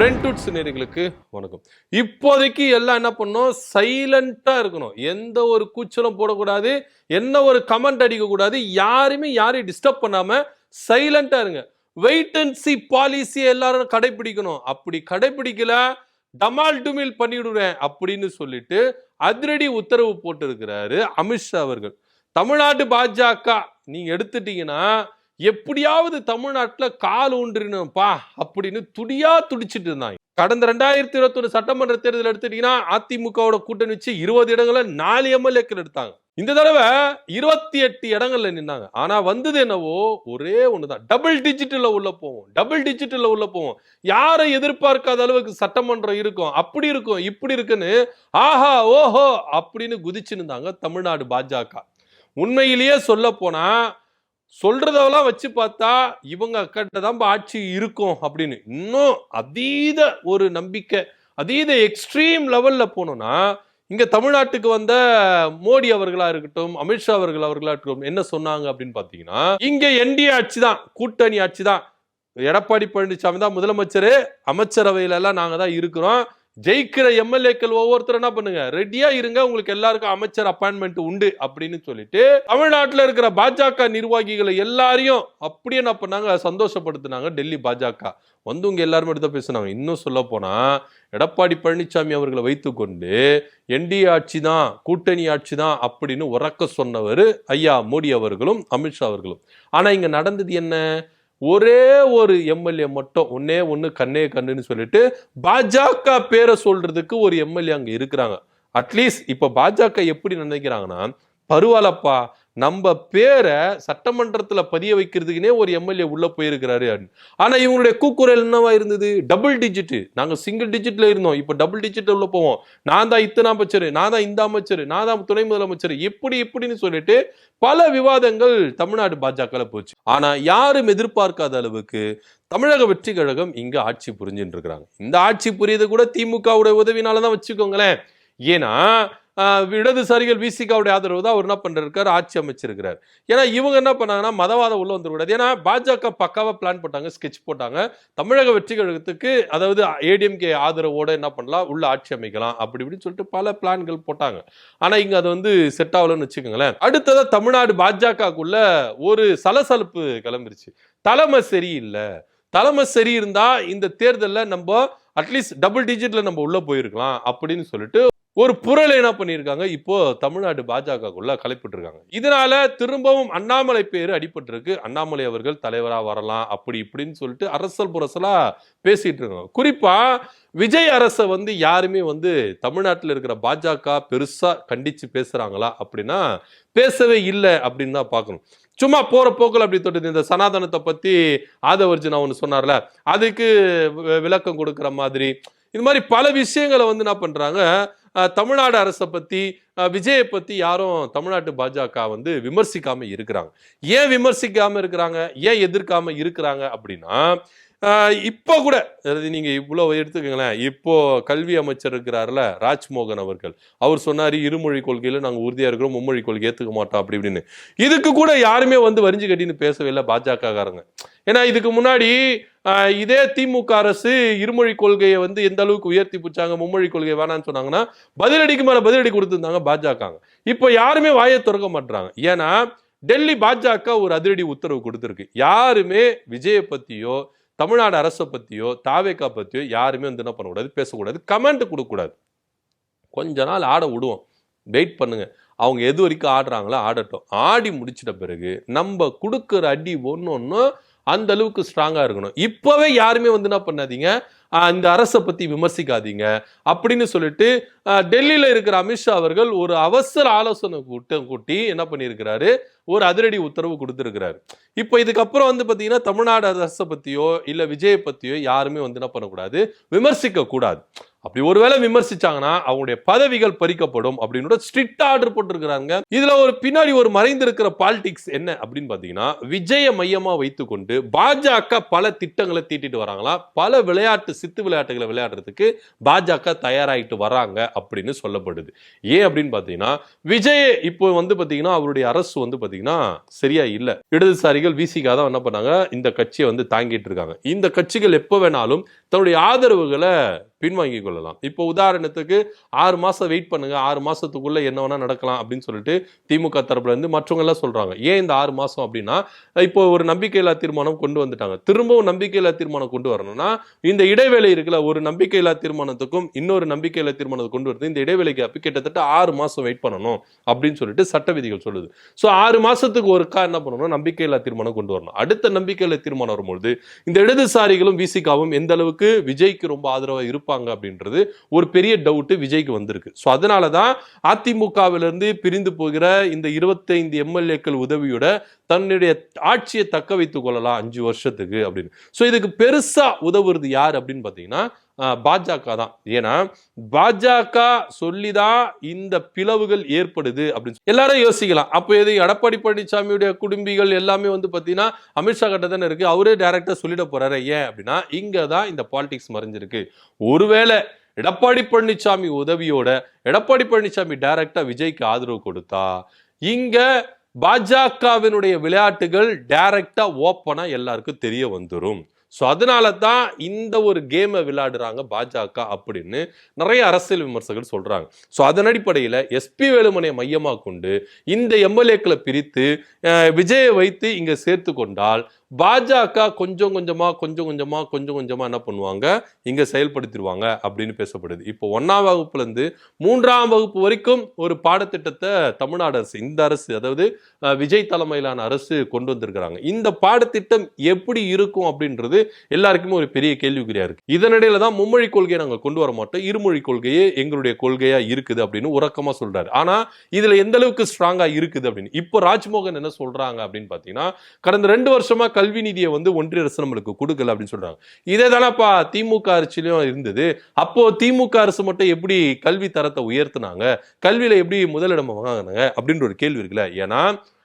பிரெண்ட்வுட் சினேரிகளுக்கு வணக்கம். இப்போதைக்கு எல்லாம் என்ன பண்ணணும், சைலண்டா இருக்கணும். எந்த ஒரு கூச்சலும் போடக்கூடாது, என்ன ஒரு கமெண்ட் அடிக்க கூடாது, யாரையும் டிஸ்டர்ப் பண்ணாம சைலண்டா இருங்க. வெயிட் அண்ட் சி பாலிசி எல்லாரும் கடைபிடிக்கணும். அப்படி கடைபிடிக்கல டமால் டுமில் பண்ணிவிடுவேன் அப்படின்னு சொல்லிட்டு அதிரடி உத்தரவு போட்டு இருக்கிறாரு அமித்ஷா அவர்கள். தமிழ்நாட்டு பாஜக நீங்க எடுத்துட்டீங்கன்னா எப்படியாவது தமிழ்நாட்டுல கால் ஊன்றினப்பா அப்படின்னு துடிச்சிட்டு இருந்தாங்க. கடந்த 2021 சட்டமன்ற தேர்தல் எடுத்துட்டீங்கன்னா அதிமுகவோட கூட்டணி வச்சு 20 இடங்கள்ல 4 எம்எல்ஏக்கள் எடுத்தாங்க. இந்த தடவை 28 இடங்கள்ல நின்னாங்க. ஆனா வந்தது என்னவோ ஒரே ஒண்ணுதான், டபுள் டிஜிட்ல உள்ள போவோம். யாரை எதிர்பார்க்காத அளவுக்கு சட்டமன்றம் இருக்கும், அப்படி இருக்கும் இப்படி இருக்குன்னு ஆஹா ஓஹோ அப்படின்னு குதிச்சு இருந்தாங்க தமிழ்நாடு பாஜக. உண்மையிலேயே சொல்ல போனா சொல்றதெல்லாம் வச்சு பார்த்தா இவங்க கிட்டதான் ஆட்சி இருக்கும் அப்படின்னு இன்னும் அதீத ஒரு நம்பிக்கை, அதீத எக்ஸ்ட்ரீம் லெவல்ல போனோம்னா இங்க தமிழ்நாட்டுக்கு வந்த மோடி அவர்களா இருக்கட்டும், அமித்ஷா அவர்களா இருக்கட்டும் என்ன சொன்னாங்க அப்படின்னு பாத்தீங்கன்னா, இங்க என்டிஏ ஆட்சி தான், கூட்டணி ஆட்சி தான், எடப்பாடி பழனிசாமி தான் முதலமைச்சர், அமைச்சரவையில எல்லாம் நாங்க தான் இருக்கிறோம், ஜெயிக்கிற எம்எல்ஏக்கள் ஒவ்வொருத்தரும் என்ன பண்ணுங்க ரெடியா இருங்க, உங்களுக்கு எல்லாருக்கும் அமைச்சர் அப்பாயின்மெண்ட் உண்டு அப்படின்னு சொல்லிட்டு தமிழ்நாட்டில் இருக்கிற பாஜக நிர்வாகிகளை எல்லாரையும் அப்படி என்ன பண்ணாங்க, சந்தோஷப்படுத்தினாங்க டெல்லி பாஜக. வந்து உங்க எல்லாருமே எடுத்து பேசினாங்க. இன்னும் சொல்ல போனா எடப்பாடி பழனிசாமி அவர்களை வைத்துக்கொண்டு என்டிஏ ஆட்சி தான், கூட்டணி ஆட்சி தான் அப்படின்னு உறக்க சொன்னவர் ஐயா மோடி அவர்களும் அமித்ஷா அவர்களும். ஆனா இங்க நடந்தது என்ன, ஒரே ஒரு எம்எல்ஏ மட்டும் ஒன்னே ஒண்ணு கண்ணே கண்ணுன்னு சொல்லிட்டு பாஜக பேரை சொல்றதுக்கு ஒரு எம்எல்ஏ அங்க இருக்கிறாங்க. அட்லீஸ்ட் இப்ப பாஜக எப்படி நினைக்கிறாங்கன்னா, பரவாயில்லப்பா நம்ம பேரை சட்டமன்றத்துல பதிய வைக்கிறதுக்குனே ஒரு எம்எல்ஏ உள்ள போயிருக்கிறாரு. ஆனா இவங்களுடைய கூக்குரல் என்னவா இருந்தது, டபுள் டிஜிட், நாங்க சிங்கிள் டிஜிட்ல இருந்தோம், இப்ப டபுள் டிஜிட்ல உள்ள போவோம், நான் தான் இத்தனை அமைச்சர், நான் தான் இந்த அமைச்சர், நான் தான் துணை முதலமைச்சர், இப்படின்னு சொல்லிட்டு பல விவாதங்கள் தமிழ்நாடு பாஜக போச்சு. ஆனா யாரும் எதிர்பார்க்காத அளவுக்கு தமிழக வெற்றி கழகம் இங்க ஆட்சி புரிஞ்சுட்டு இருக்கிறாங்க. இந்த ஆட்சி புரியுது கூட திமுகவுடைய உதவினாலதான் வச்சுக்கோங்களேன். ஏன்னா இடதுசாரிகள் விசிகாவுடைய ஆதரவு தான் அவர் என்ன பண்றாரு, ஆட்சி அமைச்சிருக்கிறார். ஏன்னா இவங்க என்ன பண்ணாங்கன்னா மதவாதம் உள்ள வந்துடக்கூடாது. ஏன்னா பாஜக பக்காவா பிளான் போட்டாங்க, ஸ்கெட்ச் போட்டாங்க, தமிழக வெற்றி கழகத்துக்கு அதாவது ஏடிஎம்கே ஆதரவோட என்ன பண்ணலாம், உள்ள ஆட்சி அமைக்கலாம் அப்படி இப்படின்னு சொல்லிட்டு பல பிளான்கள் போட்டாங்க. ஆனா இங்க அது வந்து செட் ஆகலன்னு வச்சுக்கோங்களேன். அடுத்ததா தமிழ்நாடு பாஜகக்குள்ள ஒரு சலசலப்பு கிளம்பிருச்சு. தலைமை சரி இருந்தா இந்த தேர்தலில் நம்ம அட்லீஸ்ட் டபுள் டிஜிட்ல நம்ம உள்ள போயிருக்கலாம் அப்படின்னு சொல்லிட்டு ஒரு புரளை என்ன பண்ணியிருக்காங்க, இப்போ தமிழ்நாடு பாஜகக்குள்ள கலைப்பட்டு இருக்காங்க. இதனால திரும்பவும் அண்ணாமலை பேரு அடிபட்டு இருக்கு. அண்ணாமலை அவர்கள் தலைவரா வரலாம் அப்படி இப்படின்னு சொல்லிட்டு அரசல் புரசலா பேசிட்டு இருக்காங்க. குறிப்பா விஜய் அரசை வந்து யாருமே வந்து தமிழ்நாட்டில் இருக்கிற பாஜக பெருசா கண்டிச்சு பேசுறாங்களா அப்படின்னா பேசவே இல்லை அப்படின்னு தான் பார்க்கணும். சும்மா போற போக்கில் அப்படி தொட்டு இந்த சனாதனத்தை பத்தி ஆதவர்ஜுனா ஒன்று சொன்னார்ல, அதுக்கு விளக்கம் கொடுக்குற மாதிரி இது மாதிரி பல விஷயங்களை வந்து என்ன பண்றாங்க, தமிழ்நாடு அரசை பத்தி விஜயை பத்தி யாரும் தமிழ்நாட்டு பாஜக வந்து விமர்சிக்காம இருக்கிறாங்க. ஏன் விமர்சிக்காம இருக்கிறாங்க, ஏன் எதிர்க்காம இருக்கிறாங்க அப்படின்னா, இப்போ கூட நீங்க இவ்வளவு எடுத்துக்கங்களேன், இப்போ கல்வி அமைச்சர் இருக்கிறாருல ராஜ்மோகன் அவர்கள், அவர் சொன்னாரு இருமொழி கொள்கையில நாங்க உறுதியா இருக்கிறோம், மும்மொழி கொள்கை ஏத்துக்க மாட்டோம் அப்படி இப்படின்னு. இதுக்கு கூட யாருமே வந்து வரிஞ்சு கட்டின்னு பேசவே இல்லை பாஜக காரங்க. ஏன்னா இதுக்கு முன்னாடி இதே திமுக அரசு இருமொழி கொள்கையை வந்து எந்த அளவுக்கு உயர்த்தி பிடிச்சாங்க, மும்மொழி கொள்கை வேணான்னு சொன்னாங்கன்னா பதிலடிக்கு மேல பதிலடி கொடுத்துருந்தாங்க பாஜக. இப்போ யாருமே வாயை திறக்க மாட்டாங்க. ஏன்னா டெல்லி பாஜக ஒரு அதிரடி உத்தரவு கொடுத்துருக்கு. யாருமே விஜயை பத்தியோ தமிழ்நாடு அரசை பத்தியோ தாவேகா பத்தியோ யாருமே வந்து என்ன பண்ணக்கூடாது, பேசக்கூடாது, கமெண்ட் கொடுக்கக்கூடாது. கொஞ்ச நாள் ஆட விடுவோம், வெயிட் பண்ணுங்க, அவங்க எது வரைக்கும் ஆடுறாங்களோ ஆடட்டும். ஆடி முடிச்சிட்ட பிறகு நம்ம கொடுக்குற அடி ஒன்னொன்னு அந்த அளவுக்கு ஸ்ட்ராங்கா இருக்கணும். இப்பவே யாருமே வந்து என்ன பண்ணாதீங்க, இந்த அரசை பத்தி விமர்சிக்காதீங்க அப்படின்னு சொல்லிட்டு டெல்லியில இருக்கிற அமித்ஷா அவர்கள் ஒரு அவசர ஆலோசனை கூட்டி என்ன பண்ணியிருக்கிறாரு, ஒரு அதிரடி உத்தரவு கொடுத்திருக்கிறாரு. இப்போ இதுக்கப்புறம் வந்து பாத்தீங்கன்னா தமிழ்நாடு அரசை பத்தியோ இல்ல விஜயை பத்தியோ யாருமே வந்து என்ன பண்ணக்கூடாது, விமர்சிக்க கூடாது. அப்படி ஒருவேளை விமர்சிச்சாங்கன்னா அவங்களுடைய பதவிகள் பறிக்கப்படும் அப்படின்னு ஸ்ட்ரிக்ட் ஆர்டர் போட்டிருக்கிறாங்க. இதுல ஒரு பின்னாடி ஒரு மறைந்திருக்கிற பாலிடிக்ஸ் என்ன அப்படின்னு பாத்தீங்கன்னா, விஜய மையமா வைத்துக்கொண்டு பாஜக பல திட்டங்களை தீட்டிட்டு வராங்களா, பல சித்து விளையாட்டுகளை விளையாடுறதுக்கு பாஜக தயாராகிட்டு வராங்க அப்படின்னு சொல்லப்படுது. ஏன் அப்படின்னு பாத்தீங்கன்னா, விஜய் இப்போ வந்து பாத்தீங்கன்னா அவருடைய அரசு வந்து பாத்தீங்கன்னா சரியா இல்ல. இடதுசாரிகள் விசிகா தான் என்ன பண்ணாங்க, இந்த கட்சியை வந்து தாங்கிட்டு இருக்காங்க. இந்த கட்சிகள் எப்ப வேணாலும் தன்னுடைய ஆதரவுகளை பின்வாங்கிக் கொள்ளலாம். இப்போ உதாரணத்துக்கு 6 மாசம் வெயிட் பண்ணுங்க, 6 மாசத்துக்குள்ள என்ன வேணா நடக்கலாம் அப்படின்னு சொல்லிட்டு திமுக தரப்புல இருந்து மற்றவங்க எல்லாம் சொல்றாங்க. ஏன் இந்த 6 மாசம் அப்படின்னா, இப்போ ஒரு நம்பிக்கையில்லா தீர்மானம் கொண்டு வந்துட்டாங்க. திரும்பவும் நம்பிக்கையில்லா தீர்மானம் கொண்டு வரணும்னா இந்த இடைவேளை இருக்குல்ல, ஒரு நம்பிக்கையில்லா தீர்மானத்துக்கும் இன்னொரு நம்பிக்கையில்லா தீர்மானத்தை கொண்டு வருது, இந்த இடைவேளை கேப் கிட்டத்தட்ட 6 மாசம் வெயிட் பண்ணணும் அப்படின்னு சொல்லிட்டு சட்ட விதிகள் சொல்லுது. ஸோ 6 மாசத்துக்கு ஒருக்கா என்ன பண்ணணும், நம்பிக்கையில்லா தீர்மானம் கொண்டு வரணும். அடுத்த நம்பிக்கையில்லா தீர்மானம் வரும்பொழுது இந்த இடதுசாரிகளும் விசிகாவும் எந்த அளவுக்கு விஜய்க்கு ரொம்ப ஆதரவா இருப்பாங்க அப்படின்றது ஒரு பெரிய டவுட் விஜய்க்கு வந்திருக்கு. சோ அதனாலதான் அதிமுகவிலிருந்து பிரிந்து போகிற இந்த 25 எம்எல்ஏக்கள் உதவியோட தன்னுடைய ஆட்சியை தக்க வைத்துக் கொள்ளலாம் 5 வருஷத்துக்கு அப்படின்னு. சோ இதுக்கு பெருசா உதவுறது யார் அப்படின்னு பாத்தீங்கன்னா பாஜக தான். ஏன்னா பாஜக சொல்லிதான் இந்த பிளவுகள் ஏற்படுது அப்படின்னு எல்லாரும் யோசிக்கலாம். அப்போ எது எடப்பாடி பழனிசாமியுடைய குடும்பிகள் எல்லாமே வந்து பாத்தீங்கன்னா அமித்ஷா கிட்ட தானே இருக்கு, அவரே டைரக்டா சொல்லிட போறாரு. ஏன் அப்படின்னா இங்கதான் இந்த பாலிடிக்ஸ் மறைஞ்சிருக்கு. ஒருவேளை எடப்பாடி பழனிசாமி உதவியோட எடப்பாடி பழனிசாமி டைரக்டா விஜய்க்கு ஆதரவு கொடுத்தா இங்க பாஜகவினுடைய விளையாட்டுகள் டைரக்டா ஓப்பனா எல்லாருக்கும் தெரிய வந்துரும். ஸோ அதனால தான் இந்த ஒரு கேமை விளையாடுறாங்க பாஜக அப்படின்னு நிறைய அரசியல் விமர்சகர்கள் சொல்றாங்க. ஸோ அதன் அடிப்படையில் எஸ்பி வேலுமணியை மையமாக கொண்டு இந்த எம்எல்ஏக்களை பிரித்து விஜயை வைத்து இங்க சேர்த்து கொண்டால் பாஜக கொஞ்சம் கொஞ்சமா என்ன பண்ணுவாங்க, இங்க செயல்படுத்திடுவாங்க அப்படின்னு பேசப்படுது. இப்போ 1ஆம் வகுப்புல இருந்து 3ஆம் வகுப்பு வரைக்கும் ஒரு பாடத்திட்டத்தை தமிழ்நாடு அரசு, இந்த அரசு அதாவது விஜய் தலைமையிலான அரசு கொண்டு வந்திருக்கிறாங்க. இந்த பாடத்திட்டம் எப்படி இருக்கும் அப்படின்றது எல்லாருக்குமே ஒரு பெரிய கேள்விக்குறியா இருக்கு. இதனிடையில தான் மும்மொழி கொள்கையை நாங்க கொண்டு வர மாட்டோம், இருமொழி கொள்கையே எங்களுடைய கொள்கையா இருக்குது அப்படின்னு உறக்கமா சொல்றாரு. ஆனா இதுல எந்த அளவுக்கு ஸ்ட்ராங்கா இருக்குது அப்படின்னு இப்போ ராஜ்மோகன் என்ன சொல்றாங்க அப்படின்னு பாத்தீங்கன்னா, கடந்த 2 வருஷமா கல்வி நிதியை வந்து ஒன்றிய அரசு நம்மளுக்கு கொடுக்கல அப்படின்னு சொல்றாங்க. இதே தானப்பா திமுக அரசிலும் இருந்தது. அப்போ திமுக அரசு மட்டும் எப்படி கல்வி தரத்தை உயர்த்தினாங்க, கல்வியில எப்படி முதலிடம் வாங்கினாங்க அப்படின்ற ஒரு கேள்வி இருக்குல்ல. ஏன்னா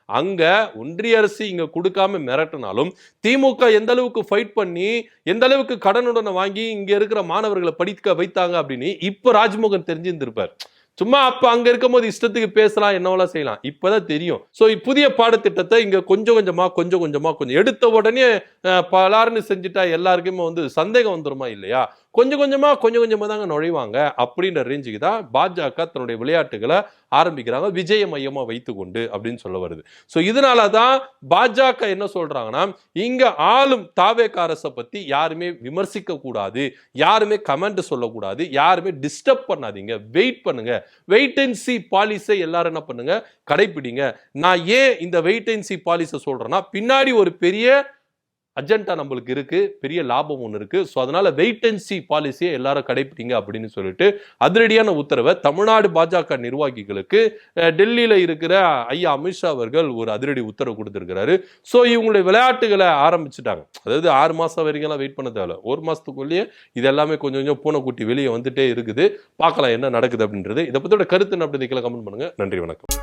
அங்க ஒன்றிய அரசு இங்க கொடுக்காம மிரட்டினாலும் திமுக எந்த அளவுக்கு ஃபைட் பண்ணி எந்த அளவுக்கு கடனுடனை வாங்கி இங்க இருக்கிற மாணவர்களை படிக்க வைத்தாங்க அப்படின்னு இப்ப ராஜ்மோகன் தெரிஞ்சிருந்திருப்பார். சும்மா அப்ப அங்க இருக்கும் போது இஷ்டத்துக்கு பேசலாம், என்னவெல்லாம் செய்யலாம், இப்பதான் தெரியும். சோ புதிய பாடத்திட்டத்தை இங்க கொஞ்சம் கொஞ்சம் எடுத்த உடனே பலாருன்னு செஞ்சுட்டா எல்லாருக்குமே வந்து சந்தேகம் வந்துருமா இல்லையா? கொஞ்சம் கொஞ்சமா தாங்க நுழைவாங்க அப்படின்ற ரேஞ்சுக்கு தான் பாஜக தன்னுடைய விளையாட்டுகளை ஆரம்பிக்கிறாங்க, விஜய மையமா வைத்துக்கொண்டு அப்படின்னு சொல்ல வருது. ஸோ இதனால தான் பாஜக என்ன சொல்றாங்கன்னா, இங்க ஆளும் தாவேக அரசை பத்தி யாருமே விமர்சிக்க கூடாது, யாருமே கமெண்ட் சொல்லக்கூடாது, யாருமே டிஸ்டர்ப் பண்ணாதீங்க, வெயிட் பண்ணுங்க, வெயிட் அண்ட் சி பாலிசை எல்லாரும் என்ன பண்ணுங்க, கடைபிடிங்க. நான் ஏன் இந்த வெயிட் அண்ட் சி பாலிசை சொல்றேன்னா, பின்னாடி ஒரு பெரிய அஜெண்டா நம்மளுக்கு இருக்கு, பெரிய லாபம் ஒன்று இருக்கு. ஸோ அதனால வெயிட் அண்ட் சி பாலிசியை எல்லாரும் கடைபிடிங்க அப்படின்னு சொல்லிட்டு அதிரடியான உத்தரவை தமிழ்நாடு பாஜக நிர்வாகிகளுக்கு டெல்லியில இருக்கிற ஐயா அமித்ஷா அவர்கள் ஒரு அதிரடி உத்தரவு கொடுத்திருக்கிறாரு. ஸோ இவங்களுடைய விளையாட்டுகளை ஆரம்பிச்சுட்டாங்க. அதாவது 6 மாசம் வரைக்கும் வெயிட் பண்ண தேவை, 1 மாசத்துக்குள்ளேயே இது எல்லாமே கொஞ்சம் பூனைக்குட்டி வெளியே வந்துட்டே இருக்குது. பார்க்கலாம் என்ன நடக்குது அப்படின்றது. இதை பத்தியோட கருத்து என்ன அப்படின்னு கமெண்ட் பண்ணுங்க. நன்றி, வணக்கம்.